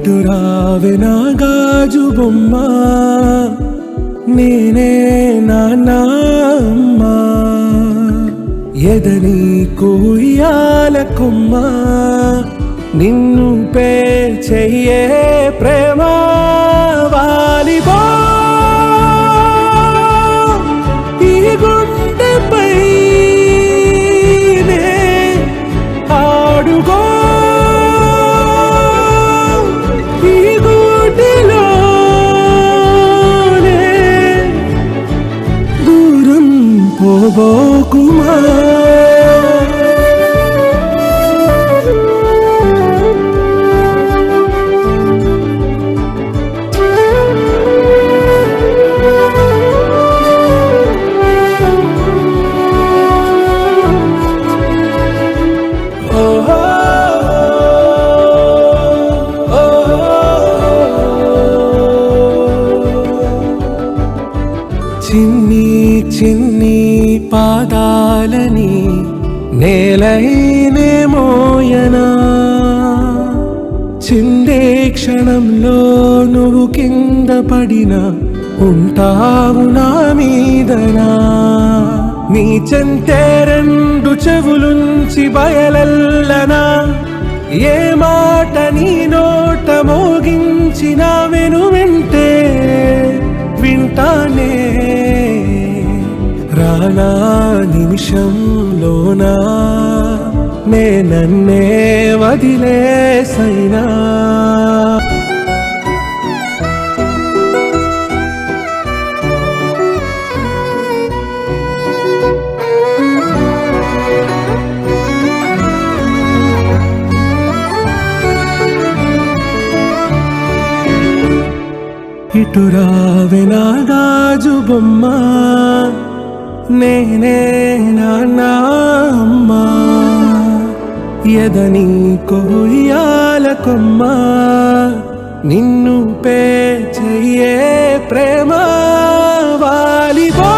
ఇటు రావే నా గాజు బొమ్మ, నేనే నాన్న అమ్మ, ఎదని కొయ్యాల కొమ్మ, నిన్ను పే చెయ్యే ప్రేమ వాలిబో ఈ గుండెపై ఆడుగో ఈ గుడిలోనే దూరం పోబోకుమా. చిన్ని చిన్ని పాదాలని నేలైనే మోయనా, చిందే క్షణంలో నువ్వు కింద పడినా ఉంటావు నా మీదనా. నీ చెంతే రెండు చెవులుంచి బయలెల్లనా, ఏ మాట నీ నోట మోగించిన వెనువెంటే వింటానే. రానా నిమిషంలోనా నే నన్నే వదిలేసైనా. ఇటు రావే నా గాజు బొమ్మ, నేనే నాన్న అమ్మ, ఎదని కొయ్యాల కొమ్మ, నిన్ను పే చెయ్యే ప్రేమ వాలిబో.